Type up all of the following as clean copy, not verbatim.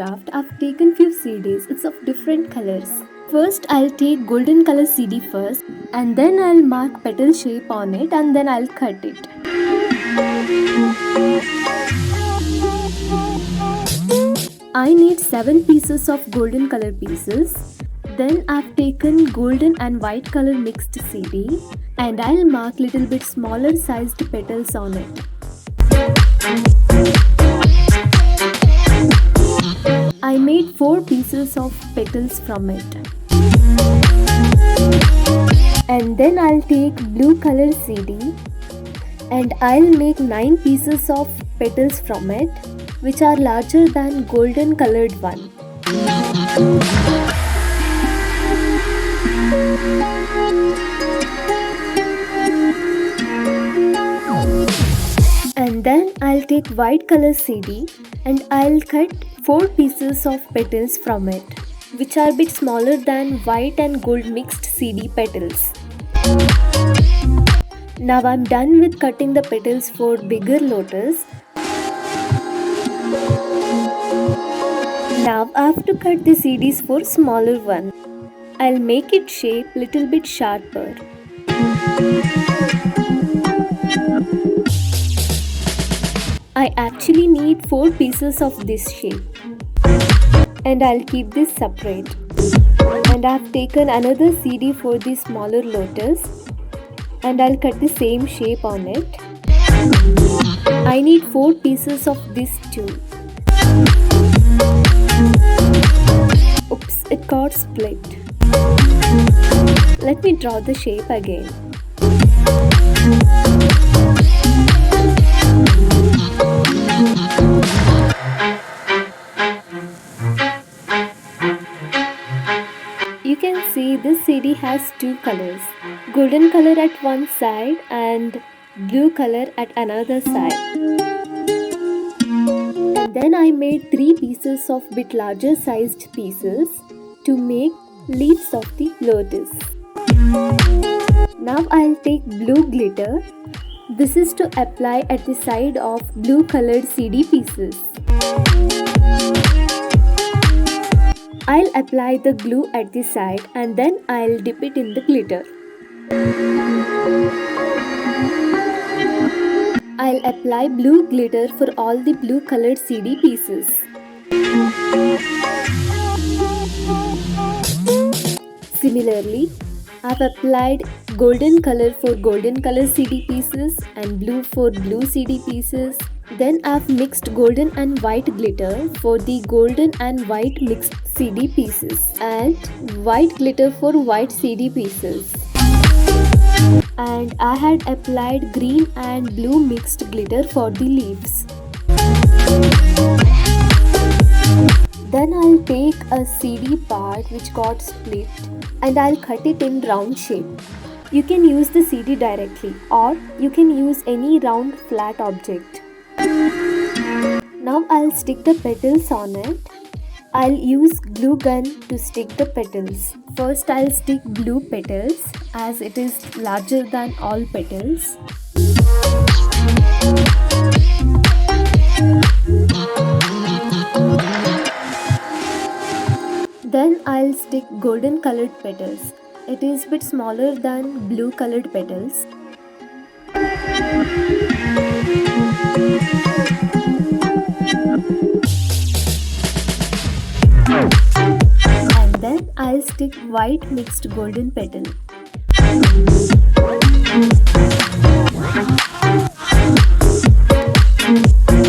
craft, I've taken few CDs. It's of different colors. First, I'll take golden color CD first, and then I'll mark petal shape on it, and then I'll cut it. I need 7 pieces of golden color pieces. Then I've taken golden and white color mixed CD, and I'll mark little bit smaller sized petals on it. I made 4 pieces of petals from it. And then I'll take blue color CD and I'll make 9 pieces of petals from it, which are larger than golden colored one. And then I'll take white color CD and I'll cut 4 pieces of petals from it, which are a bit smaller than white and gold mixed CD petals. Now I'm done with cutting the petals for bigger lotus. Now I have to cut the CDs for smaller one. I'll make it shape little bit sharper. I actually need 4 pieces of this shape. And I'll keep this separate. And I've taken another CD for the smaller lotus. And I'll cut the same shape on it. I need 4 pieces of this too. Oops, it got split. Let me draw the shape again. You can see this CD has 2 colors, golden color at one side and blue color at another side. And then I made 3 pieces of bit larger sized pieces to make leaves of the lotus. Now I'll take blue glitter. This is to apply at the side of blue colored CD pieces. I'll apply the glue at the side and then I'll dip it in the glitter. I'll apply blue glitter for all the blue colored CD pieces. Similarly, I've applied golden color for golden color CD pieces and blue for blue CD pieces. Then I've mixed golden and white glitter for the golden and white mixed CD pieces and white glitter for white CD pieces. And I had applied green and blue mixed glitter for the leaves. Then I'll take a CD part which got split and I'll cut it in round shape. You can use the CD directly or you can use any round flat object. Now I'll stick the petals on it. I'll use glue gun to stick the petals. First I'll stick blue petals as it is larger than all petals. Then I'll stick golden colored petals. It is a bit smaller than blue colored petals. And then I'll stick white mixed golden petal.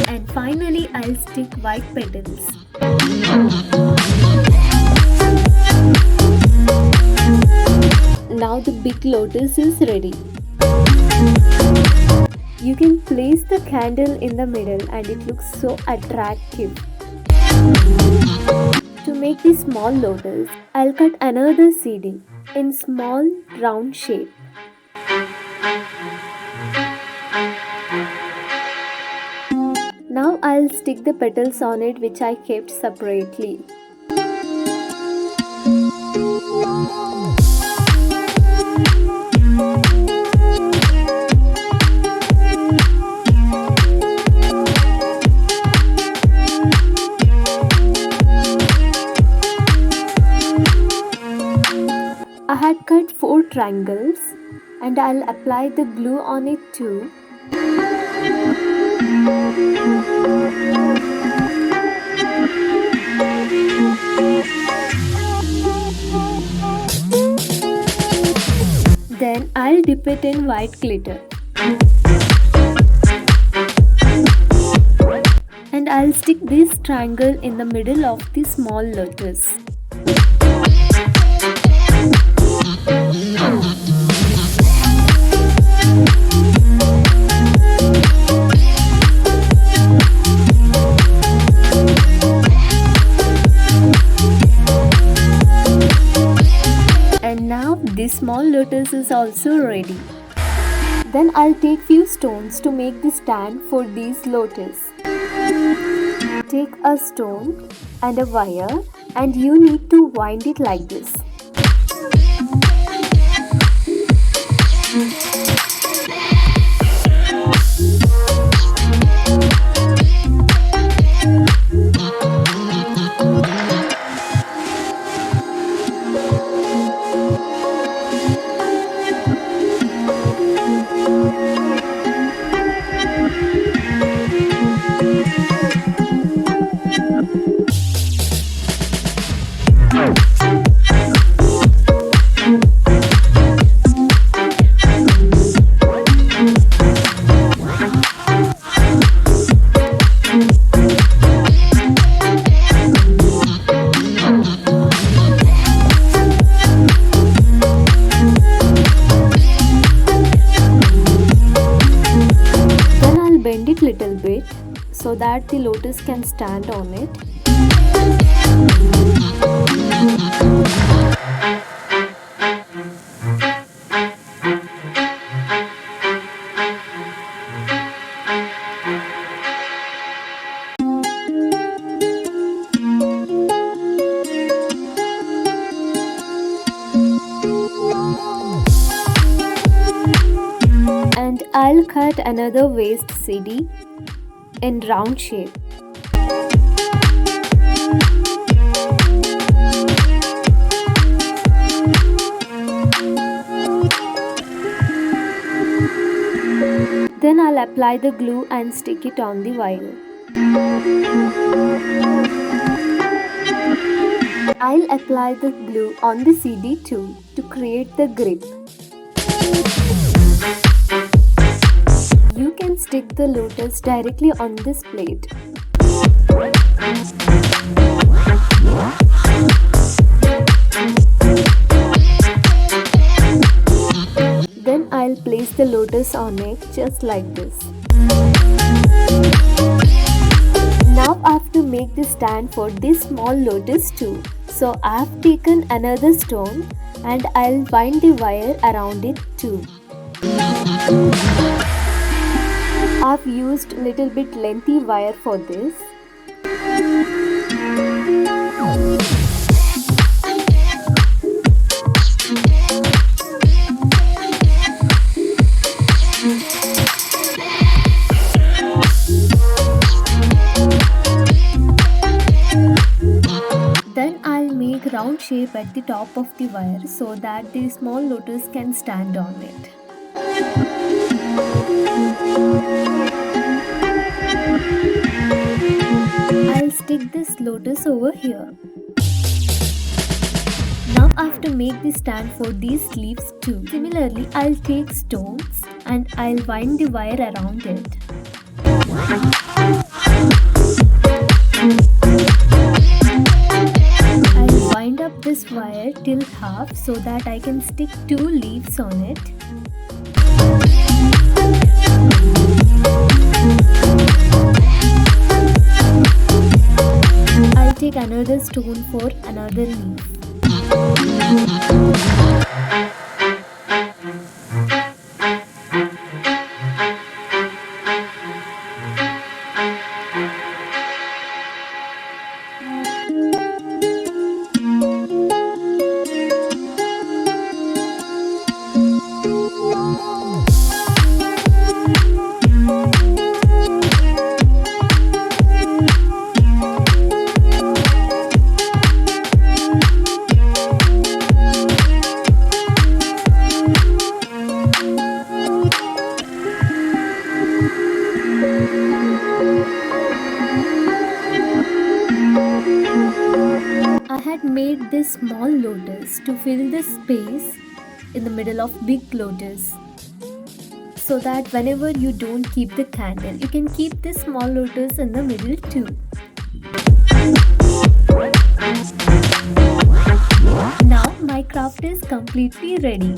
And finally I'll stick white petals. Now the big lotus is ready. You can place the candle in the middle and it looks so attractive. To make the small lotus, I'll cut another CD in small round shape. Now I'll stick the petals on it which I kept separately. triangles and I'll apply the glue on it too. Then I'll dip it in white glitter. And I'll stick this triangle in the middle of the small lotus. And now this small lotus is also ready. Then I'll take few stones to make the stand for these lotus. Take a stone and a wire and you need to wind it like this. Bend it little bit so that the lotus can stand on it. And I'll cut another waist CD in round shape. Then I'll apply the glue and stick it on the wire. I'll apply the glue on the CD too to create the grip. You can stick the lotus directly on this plate. Then I'll place the lotus on it just like this. Now I have to make the stand for this small lotus too. So I have taken another stone and I'll wind the wire around it too. I've used little bit lengthy wire for this. Then I'll make round shape at the top of the wire so that the small lotus can stand on it. I'll stick this lotus over here. Now I have to make the stand for these leaves too. Similarly, I'll take stones and I'll wind the wire around it. I'll wind up this wire till half so that I can stick 2 leaves on it. I'll take another stone for another leaf. is to fill the space in the middle of big lotus, so that whenever you don't keep the candle, you can keep this small lotus in the middle too. Now my craft is completely ready.